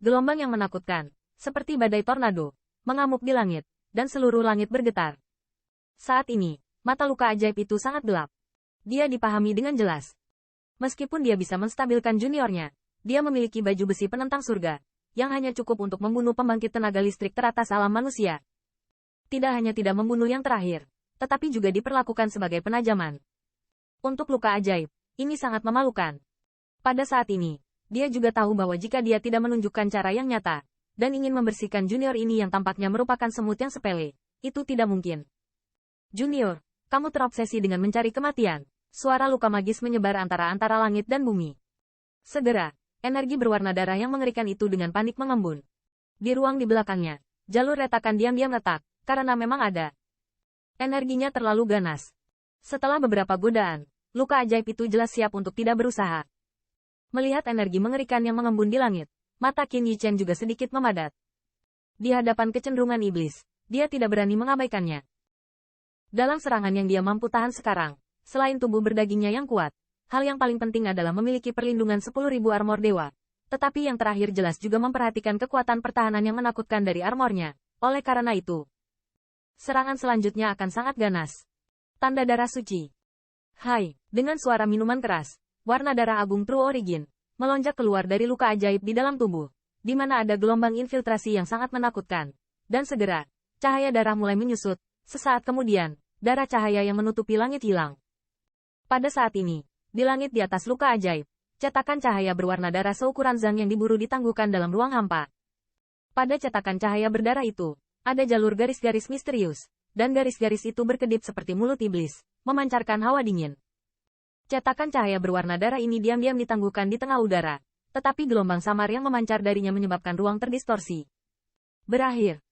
Gelombang yang menakutkan, seperti badai tornado, mengamuk di langit, dan seluruh langit bergetar. Saat ini, mata luka ajaib itu sangat gelap. Dia dipahami dengan jelas. Meskipun dia bisa menstabilkan juniornya, dia memiliki baju besi penentang surga, yang hanya cukup untuk membunuh pembangkit tenaga listrik teratas alam manusia. Tidak hanya tidak membunuh yang terakhir, tetapi juga diperlakukan sebagai penajaman. Untuk luka ajaib, ini sangat memalukan. Pada saat ini, dia juga tahu bahwa jika dia tidak menunjukkan cara yang nyata, dan ingin membersihkan junior ini yang tampaknya merupakan semut yang sepele, itu tidak mungkin. Junior, kamu terobsesi dengan mencari kematian. Suara luka magis menyebar antara langit dan bumi. Segera, energi berwarna darah yang mengerikan itu dengan panik mengembun. Di ruang di belakangnya, jalur retakan diam-diam retak, karena memang ada. Energinya terlalu ganas. Setelah beberapa godaan, luka ajaib itu jelas siap untuk tidak berusaha. Melihat energi mengerikan yang mengembun di langit, mata Qin Yichen juga sedikit memadat. Di hadapan kecenderungan iblis, dia tidak berani mengabaikannya. Dalam serangan yang dia mampu tahan sekarang, selain tubuh berdagingnya yang kuat, hal yang paling penting adalah memiliki perlindungan 10.000 armor dewa. Tetapi yang terakhir jelas juga memperhatikan kekuatan pertahanan yang menakutkan dari armornya. Oleh karena itu, serangan selanjutnya akan sangat ganas. Tanda darah suci. Hai, dengan suara minuman keras, warna darah agung True Origin, melonjak keluar dari luka ajaib di dalam tubuh, di mana ada gelombang infiltrasi yang sangat menakutkan. Dan segera, cahaya darah mulai menyusut, sesaat kemudian, darah cahaya yang menutupi langit hilang. Pada saat ini, di langit di atas luka ajaib, cetakan cahaya berwarna darah seukuran zang yang diburu ditangguhkan dalam ruang hampa. Pada cetakan cahaya berdarah itu, ada jalur garis-garis misterius, dan garis-garis itu berkedip seperti mulut iblis, memancarkan hawa dingin. Cetakan cahaya berwarna darah ini diam-diam ditangguhkan di tengah udara, tetapi gelombang samar yang memancar darinya menyebabkan ruang terdistorsi. Berakhir.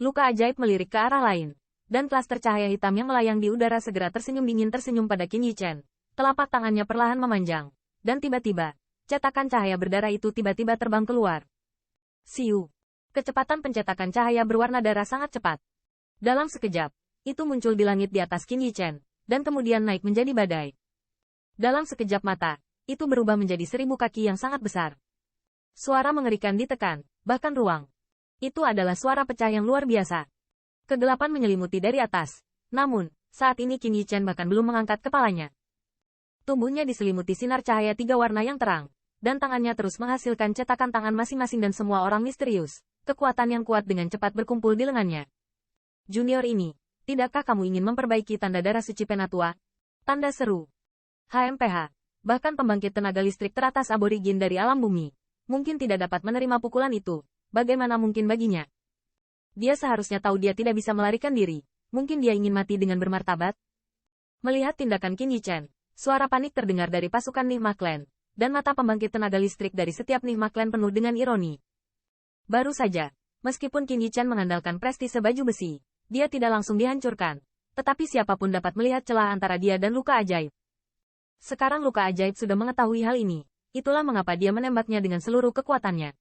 Luka ajaib melirik ke arah lain. Dan klaster cahaya hitam yang melayang di udara segera tersenyum dingin tersenyum pada Qin Yichen. Telapak tangannya perlahan memanjang. Dan tiba-tiba, cetakan cahaya berdarah itu tiba-tiba terbang keluar. Siu. Kecepatan pencetakan cahaya berwarna darah sangat cepat. Dalam sekejap, itu muncul di langit di atas Qin Yichen, dan kemudian naik menjadi badai. Dalam sekejap mata, itu berubah menjadi 1000 kaki yang sangat besar. Suara mengerikan ditekan, bahkan ruang. Itu adalah suara pecah yang luar biasa. Kegelapan menyelimuti dari atas. Namun, saat ini Qin Yichen bahkan belum mengangkat kepalanya. Tubuhnya diselimuti sinar cahaya 3 warna yang terang, dan tangannya terus menghasilkan cetakan tangan masing-masing dan semua orang misterius. Kekuatan yang kuat dengan cepat berkumpul di lengannya. Junior ini, tidakkah kamu ingin memperbaiki tanda darah suci Penatua? Tanda seru. HMPH, bahkan pembangkit tenaga listrik teratas aborigin dari alam bumi, mungkin tidak dapat menerima pukulan itu. Bagaimana mungkin baginya? Dia seharusnya tahu dia tidak bisa melarikan diri. Mungkin dia ingin mati dengan bermartabat. Melihat tindakan Qin Yichen, suara panik terdengar dari pasukan Nigma Clan, dan mata pembangkit tenaga listrik dari setiap Nigma Clan penuh dengan ironi. Baru saja, meskipun Qin Yichen mengandalkan prestise baju besi, dia tidak langsung dihancurkan. Tetapi siapapun dapat melihat celah antara dia dan luka ajaib. Sekarang luka ajaib sudah mengetahui hal ini. Itulah mengapa dia menembaknya dengan seluruh kekuatannya.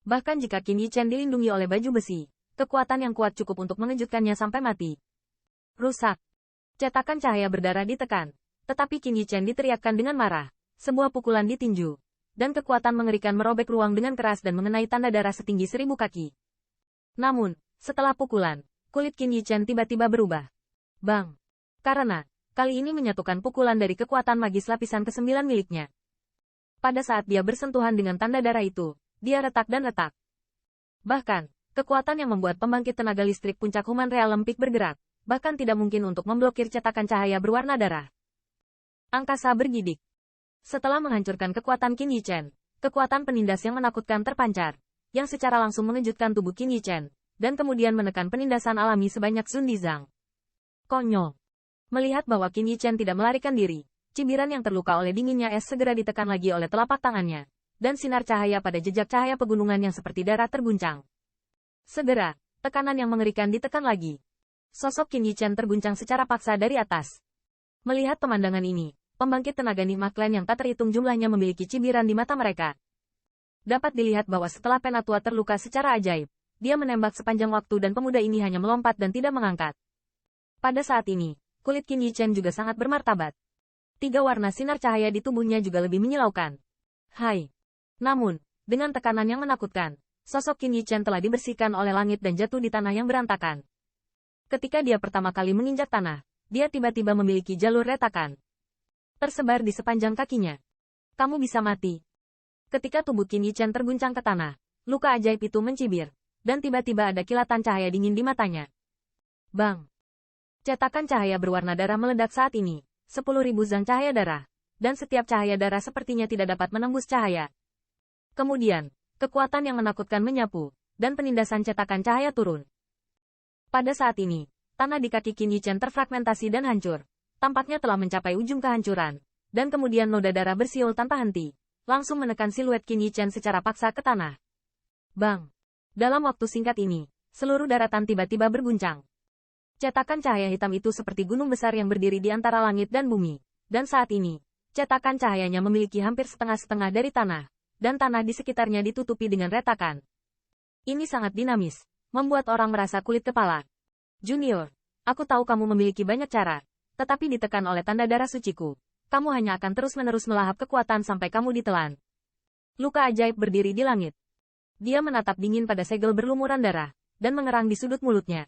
Bahkan jika Qin Yichen dilindungi oleh baju besi, kekuatan yang kuat cukup untuk mengejutkannya sampai mati. Rusak. Cetakan cahaya berdarah ditekan. Tetapi Qin Yichen diteriakkan dengan marah. Sebuah pukulan ditinju. Dan kekuatan mengerikan merobek ruang dengan keras dan mengenai tanda darah setinggi 1000 kaki. Namun, setelah pukulan, kulit Qin Yichen tiba-tiba berubah. Bang! Karena, kali ini menyatukan pukulan dari kekuatan magis lapisan ke-9 miliknya. Pada saat dia bersentuhan dengan tanda darah itu, dia retak dan retak. Bahkan, kekuatan yang membuat pembangkit tenaga listrik puncak Human Realm Peak bergerak, bahkan tidak mungkin untuk memblokir cetakan cahaya berwarna darah. Angkasa bergidik. Setelah menghancurkan kekuatan Qin Yichen, kekuatan penindas yang menakutkan terpancar, yang secara langsung mengejutkan tubuh Qin Yichen, dan kemudian menekan penindasan alami sebanyak Sun Dizang. Konyol. Melihat bahwa Qin Yichen tidak melarikan diri, cibiran yang terluka oleh dinginnya es segera ditekan lagi oleh telapak tangannya, dan sinar cahaya pada jejak cahaya pegunungan yang seperti darah terguncang. Segera, tekanan yang mengerikan ditekan lagi. Sosok Qin Yichen terguncang secara paksa dari atas. Melihat pemandangan ini, pembangkit tenaga Nigma Clan yang tak terhitung jumlahnya memiliki cibiran di mata mereka. Dapat dilihat bahwa setelah Penatua terluka secara ajaib, dia menembak sepanjang waktu dan pemuda ini hanya melompat dan tidak mengangkat. Pada saat ini, kulit Qin Yichen juga sangat bermartabat. 3 warna sinar cahaya di tubuhnya juga lebih menyilaukan. Hai. Namun, Dengan tekanan yang menakutkan, sosok Qin Yichen telah dibersihkan oleh langit dan jatuh di tanah yang berantakan. Ketika dia pertama kali menginjak tanah, dia tiba-tiba memiliki jalur retakan tersebar di sepanjang kakinya. Kamu bisa mati. Ketika tubuh Qin Yichen terguncang ke tanah, luka ajaib itu mencibir, dan tiba-tiba ada kilatan cahaya dingin di matanya. Bang! Cetakan cahaya berwarna darah meledak saat ini, 10.000 zang cahaya darah, dan setiap cahaya darah sepertinya tidak dapat menembus cahaya. Kemudian, kekuatan yang menakutkan menyapu, dan penindasan cetakan cahaya turun. Pada saat ini, tanah di kaki Qin Yichen terfragmentasi dan hancur. Tampaknya telah mencapai ujung kehancuran, dan kemudian noda darah bersiul tanpa henti, langsung menekan siluet Qin Yichen secara paksa ke tanah. Bang! Dalam waktu singkat ini, seluruh daratan tiba-tiba berguncang. Cetakan cahaya hitam itu seperti gunung besar yang berdiri di antara langit dan bumi, dan saat ini, cetakan cahayanya memiliki hampir setengah-setengah dari tanah, dan tanah di sekitarnya ditutupi dengan retakan. Ini sangat dinamis, membuat orang merasa kulit kepala. Junior, aku tahu kamu memiliki banyak cara, tetapi ditekan oleh tanda darah suciku, kamu hanya akan terus-menerus melahap kekuatan sampai kamu ditelan. Luka ajaib berdiri di langit. Dia menatap dingin pada segel berlumuran darah, dan mengerang di sudut mulutnya.